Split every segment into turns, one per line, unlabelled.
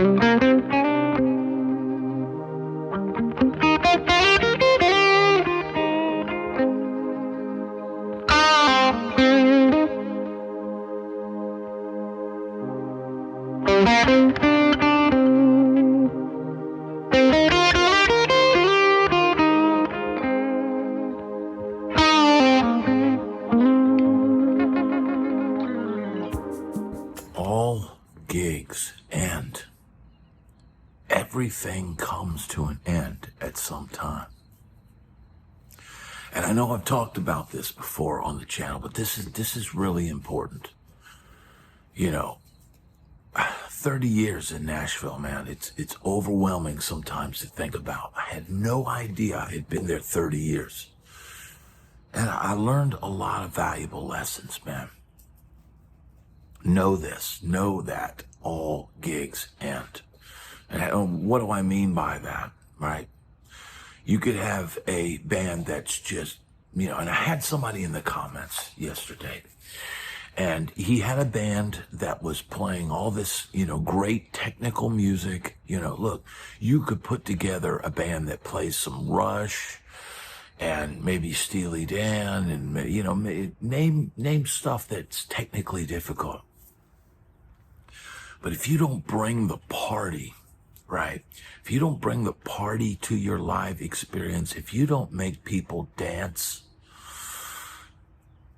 All gigs end. Everything comes to an end at some time. And I know I've talked about this before on the channel, but this is really important. You know, 30 years in Nashville, man, it's overwhelming sometimes to think about. I had no idea I had been there 30 years. And I learned a lot of valuable lessons, man. Know this, know that all gigs end. And what do I mean by that, right? You could have a band that's just, you know, and I had somebody in the comments yesterday, and he had a band that was playing all this, you know, great technical music. You know, look, you could put together a band that plays some Rush and maybe Steely Dan and, you know, name stuff that's technically difficult. But if you don't bring the party, right? If you don't bring the party to your live experience, if you don't make people dance,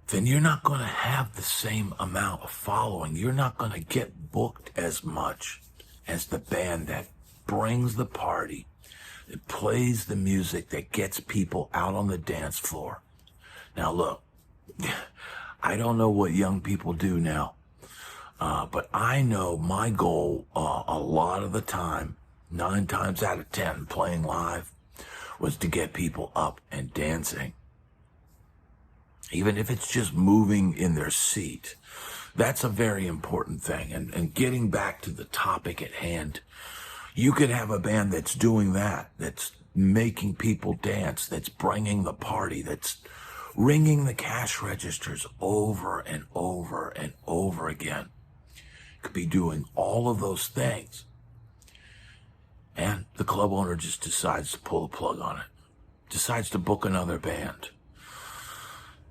then you're not going to have the same amount of following. You're not going to get booked as much as the band that brings the party, that plays the music, that gets people out on the dance floor. Now look, I don't know what young people do now. But I know my goal a lot of the time, 9 times out of 10 playing live, was to get people up and dancing. Even if it's just moving in their seat. That's a very important thing. And getting back to the topic at hand, you could have a band that's doing that, that's making people dance, that's bringing the party, that's ringing the cash registers over and over and over again. Could be doing all of those things, and the club owner just decides to pull the plug on it, decides to book another band.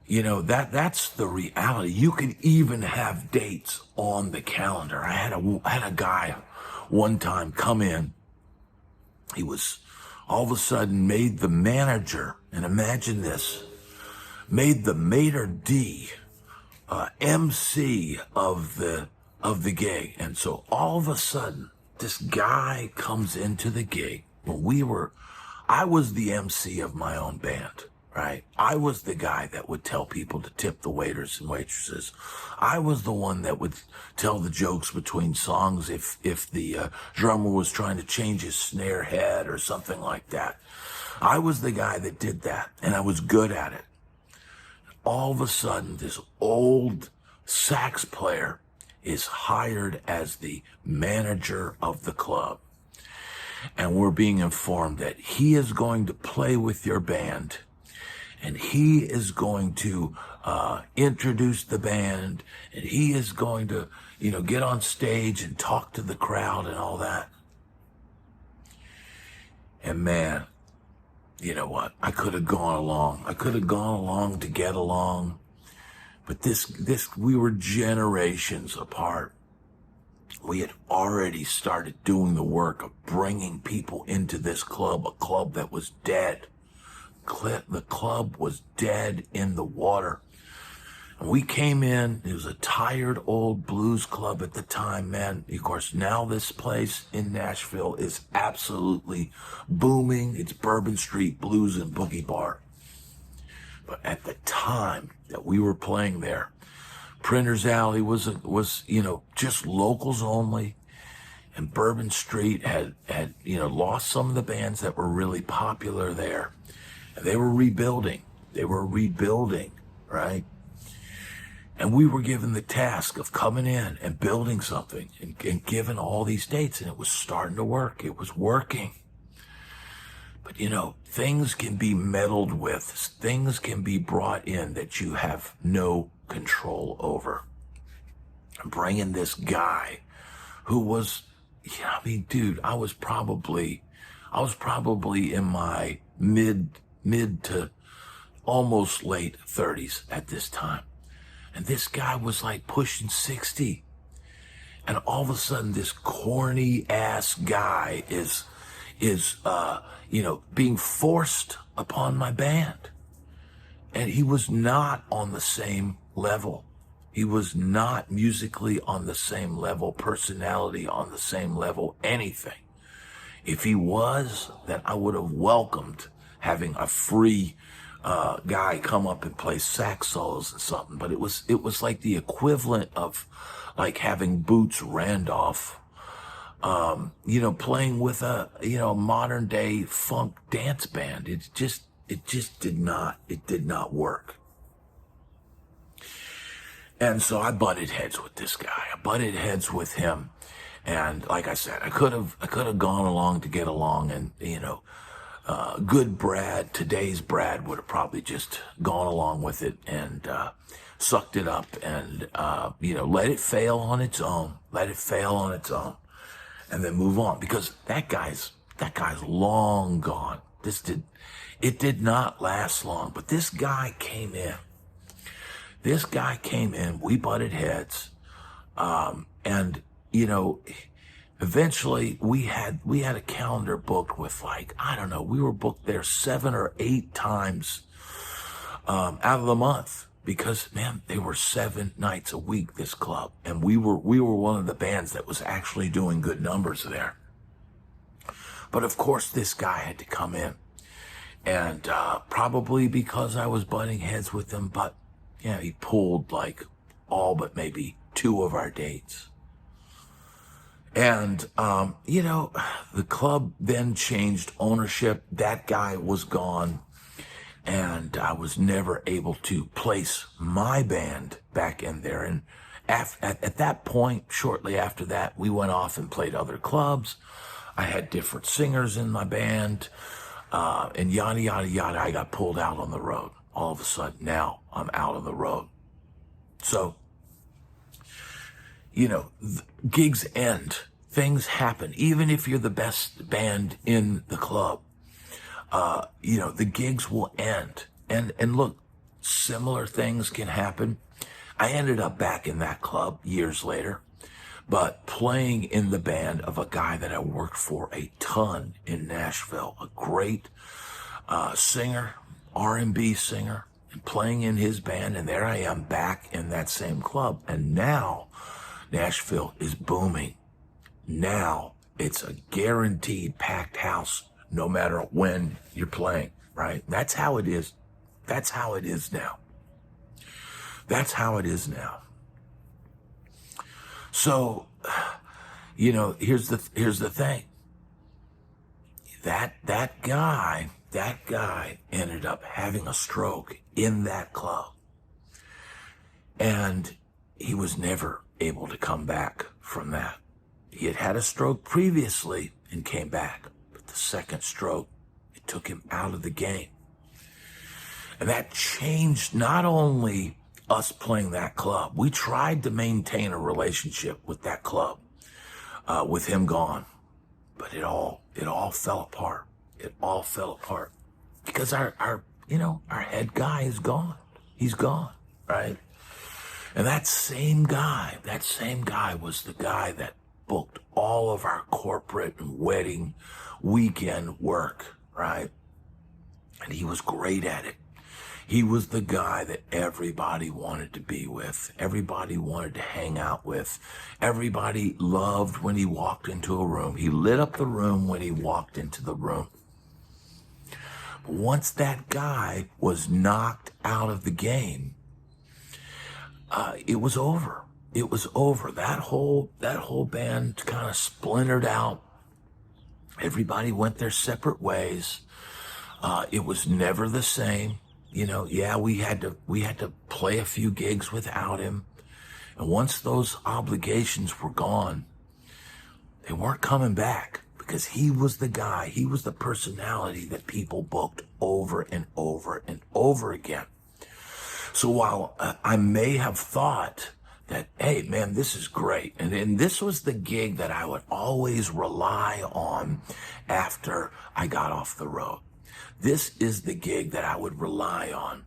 You know, that's the reality. You can even have dates on the calendar. I had a guy one time come in. He was all of a sudden made the manager, and imagine this, made the maitre d' MC of the gig. And so all of a sudden, this guy comes into the gig. I was the MC of my own band, right? I was the guy that would tell people to tip the waiters and waitresses. I was the one that would tell the jokes between songs if the drummer was trying to change his snare head or something like that. I was the guy that did that, and I was good at it. All of a sudden, this old sax player is hired as the manager of the club. And we're being informed that he is going to play with your band, and he is going to introduce the band, and he is going to, you know, get on stage and talk to the crowd and all that. And man, you know what? I could have gone along. I could have gone along to get along. But we were generations apart. We had already started doing the work of bringing people into this club, a club that was dead. The club was dead in the water. And we came in, it was a tired old blues club at the time, man. Of course, now this place in Nashville is absolutely booming. It's Bourbon Street Blues and Boogie Bar. But at the time that we were playing there, Printer's Alley was you know, just locals only, and Bourbon Street had you know, lost some of the bands that were really popular there, and they were rebuilding, right? And we were given the task of coming in and building something and given all these dates, and it was starting to work. It was working. But, you know, things can be meddled with. Things can be brought in that you have no control over. I'm bringing this guy who was yeah, I mean, dude, I was probably in my mid to almost late 30s at this time. And this guy was like pushing 60. And all of a sudden this corny ass guy is being forced upon my band. And he was not on the same level. He was not musically on the same level, personality on the same level, anything. If he was, then I would have welcomed having a free guy come up and play sax solos and something. But it was like the equivalent of like having Boots Randolph, playing with a modern day funk dance band. It just did not work. And so I butted heads with this guy. I butted heads with him. And like I said, I could have gone along to get along, and good Brad, today's Brad, would have probably just gone along with it and sucked it up and let it fail on its own. Let it fail on its own, and then move on, because that guy's long gone. It did not last long, but this guy came in. We butted heads, and eventually we had a calendar booked with, like, I don't know, we were booked there 7 or 8 times out of the month, because, man, they were 7 nights a week, this club, and we were one of the bands that was actually doing good numbers there. But of course this guy had to come in, and probably because I was butting heads with him, but yeah, he pulled like all but maybe 2 of our dates. And, the club then changed ownership. That guy was gone, and I was never able to place my band back in there. And at that point, shortly after that, we went off and played other clubs. I had different singers in my band, and yada, yada, yada. I got pulled out on the road. All of a sudden, now I'm out on the road. So, gigs end. Things happen. Even if you're the best band in the club, the gigs will end. And look, similar things can happen. I ended up back in that club years later, but playing in the band of a guy that I worked for a ton in Nashville, a great singer, R&B singer, and playing in his band, and there I am back in that same club. And now Nashville is booming. Now it's a guaranteed packed house no matter when you're playing, right? That's how it is. That's how it is now. That's how it is now. So, here's the thing. That guy ended up having a stroke in that club. And he was never able to come back from that. He had had a stroke previously and came back. But the second stroke, it took him out of the game. And that changed not only us playing that club. We tried to maintain a relationship with that club, with him gone. But it all fell apart. It all fell apart because our head guy is gone. He's gone, right? And that same guy was the guy that booked all of our corporate and wedding weekend work, right? And he was great at it. He was the guy that everybody wanted to be with. Everybody wanted to hang out with. Everybody loved when he walked into a room. He lit up the room when he walked into the room. But once that guy was knocked out of the game, it was over. It was over. That whole band kind of splintered out. Everybody went their separate ways. It was never the same. Yeah, we had to play a few gigs without him. And once those obligations were gone, they weren't coming back because he was the guy. He was the personality that people booked over and over and over again. So while I may have thought that, hey, man, this is great. And this was the gig that I would always rely on after I got off the road. This is the gig that I would rely on,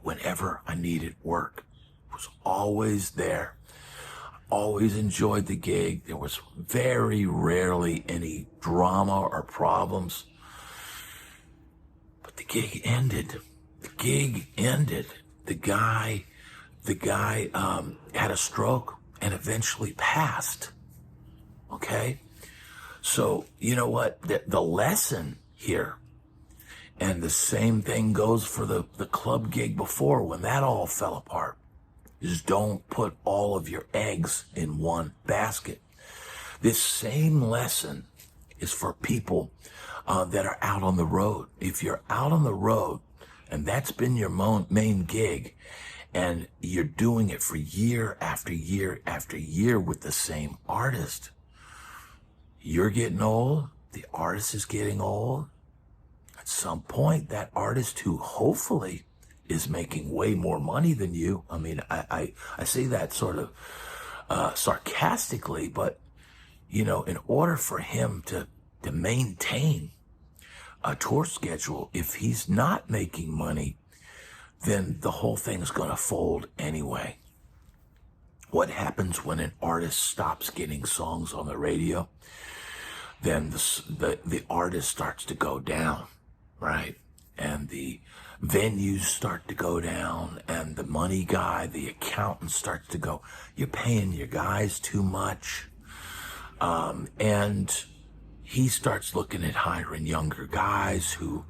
whenever I needed work. It was always there. Always enjoyed the gig. There was very rarely any drama or problems. But the gig ended. The guy had a stroke and eventually passed. Okay? So, you know what? The lesson here, and the same thing goes for the club gig before when that all fell apart, is don't put all of your eggs in one basket. This same lesson is for people that are out on the road. If you're out on the road and that's been your main gig, and you're doing it for year after year after year with the same artist, you're getting old, the artist is getting old. At some point, that artist who hopefully is making way more money than you, I mean, I say that sort of sarcastically, but, in order for him to maintain a tour schedule, if he's not making money, then the whole thing's going to fold anyway. What happens when an artist stops getting songs on the radio? Then the artist starts to go down, right? And the venues start to go down, and the money guy, the accountant, starts to go, you're paying your guys too much. And he starts looking at hiring younger guys who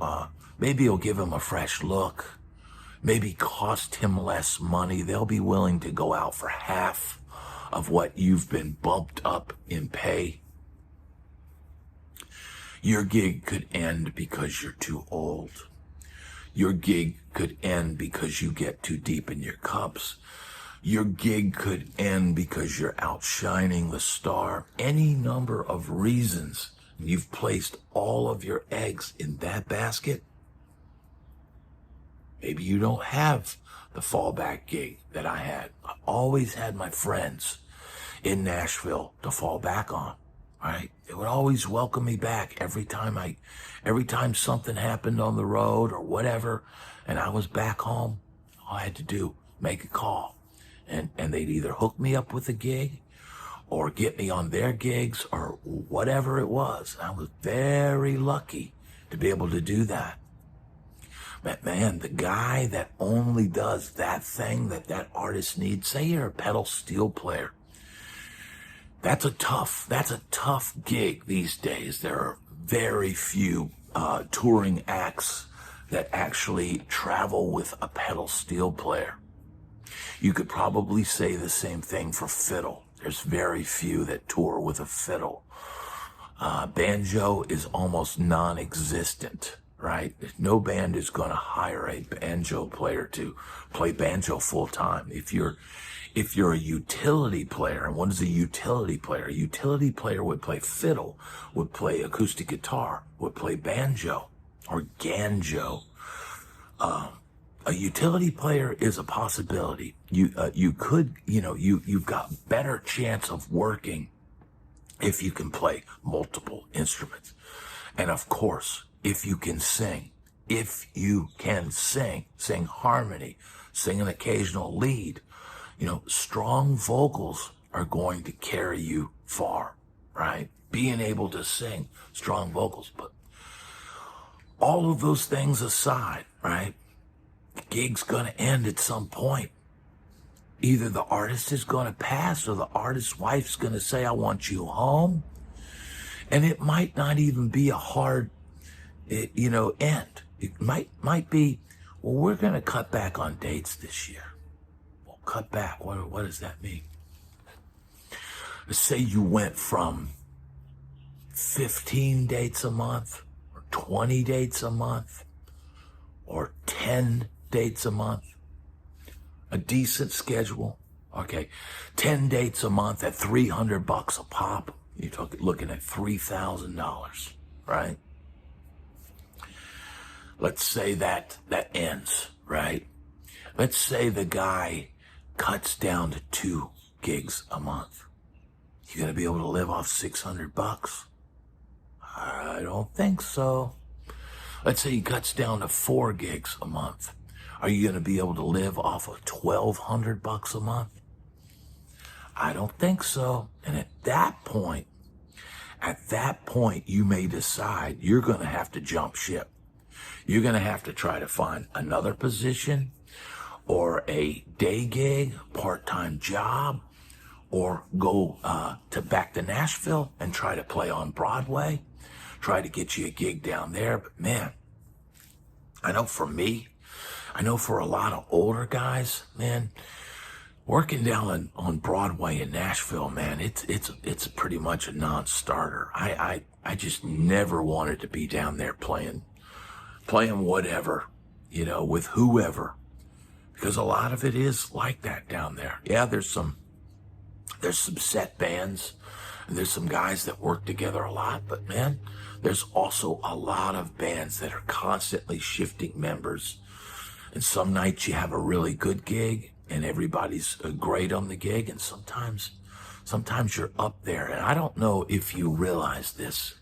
maybe will give him a fresh look, maybe cost him less money. They'll be willing to go out for half of what you've been bumped up in pay. Your gig could end because you're too old. Your gig could end because you get too deep in your cups. Your gig could end because you're outshining the star. Any number of reasons. You've placed all of your eggs in that basket. Maybe you don't have the fallback gig that I had. I always had my friends in Nashville to fall back on, right? They would always welcome me back every time something happened on the road or whatever, and I was back home. All I had to do, make a call, and they'd either hook me up with a gig or get me on their gigs or whatever it was. I was very lucky to be able to do that. But man, the guy that only does that thing that artist needs, say you're a pedal steel player, that's a tough gig these days. There are very few touring acts that actually travel with a pedal steel player. You could probably say the same thing for fiddle. There's very few that tour with a fiddle. Banjo is almost non-existent, right? No band is going to hire a banjo player to play banjo full time. If you're a utility player, and what is a utility player? A utility player would play fiddle, would play acoustic guitar, would play banjo or ganjo. A utility player is a possibility. You've got better chance of working if you can play multiple instruments. And of course, if you can sing, sing harmony, sing an occasional lead, strong vocals are going to carry you far, right? Being able to sing strong vocals. But all of those things aside, right? The gig's going to end at some point. Either the artist is going to pass or the artist's wife's going to say, I want you home. And it might not even be a hard, end. It might be, well, we're going to cut back on dates this year. Well, cut back. What does that mean? Let's say you went from 15 dates a month or 20 dates a month or 10 dates a month. A decent schedule. Okay. 10 dates a month at $300 a pop. You're looking at $3,000, right? Let's say that ends, right? Let's say the guy cuts down to 2 gigs a month. You gonna be able to live off $600? I don't think so. Let's say he cuts down to 4 gigs a month. Are you gonna be able to live off of $1,200 a month? I don't think so. And at that point, you may decide you're gonna have to jump ship. You're gonna have to try to find another position or a day gig, part-time job, or go back to Nashville and try to play on Broadway, try to get you a gig down there. But man, I know for me, I know for a lot of older guys, man, working down on Broadway in Nashville, man, it's pretty much a non-starter. I just never wanted to be down there playing whatever, with whoever, because a lot of it is like that down there. Yeah, there's some set bands, and there's some guys that work together a lot, but man, there's also a lot of bands that are constantly shifting members. And some nights you have a really good gig and everybody's great on the gig, and sometimes you're up there. And I don't know if you realize this,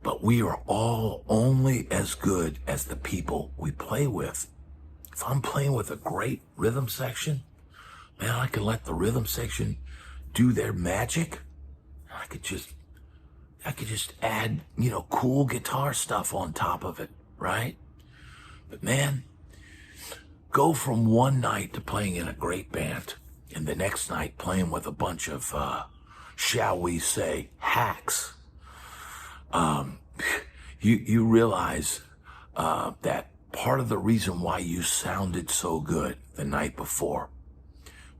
but we are all only as good as the people we play with. If I'm playing with a great rhythm section, man, I can let the rhythm section do their magic. I could just add, cool guitar stuff on top of it, right? But man, go from one night to playing in a great band and the next night playing with a bunch of, shall we say, hacks. You realize that part of the reason why you sounded so good the night before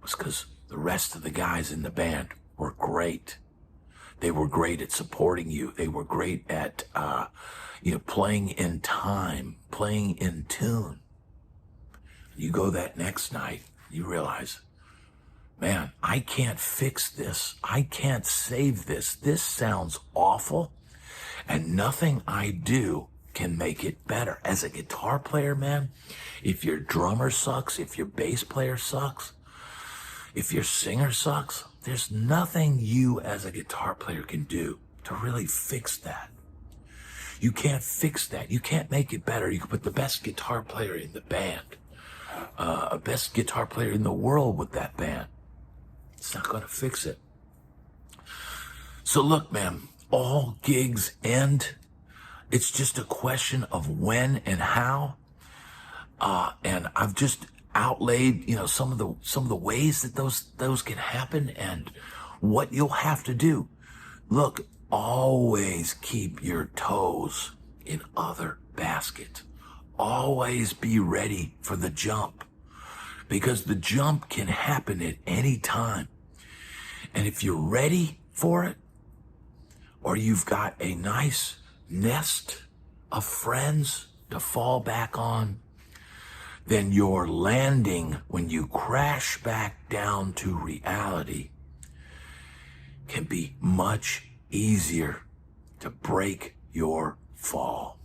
was because the rest of the guys in the band were great. They were great at supporting you. They were great at, playing in time, playing in tune. You go that next night, you realize, man, I can't fix this. I can't save this. This sounds awful, and nothing I do can make it better. As a guitar player, man, if your drummer sucks, if your bass player sucks, if your singer sucks, there's nothing you as a guitar player can do to really fix that. You can't fix that. You can't make it better. You can put the best guitar player in the band, best guitar player in the world with that band. It's not going to fix it. So look, man, all gigs end. It's just a question of when and how. And I've just outlaid, some of the ways that those can happen and what you'll have to do. Look, always keep your toes in other basket. Always be ready for the jump, because the jump can happen at any time. And if you're ready for it, or you've got a nice nest of friends to fall back on, then your landing when you crash back down to reality can be much easier to break your fall.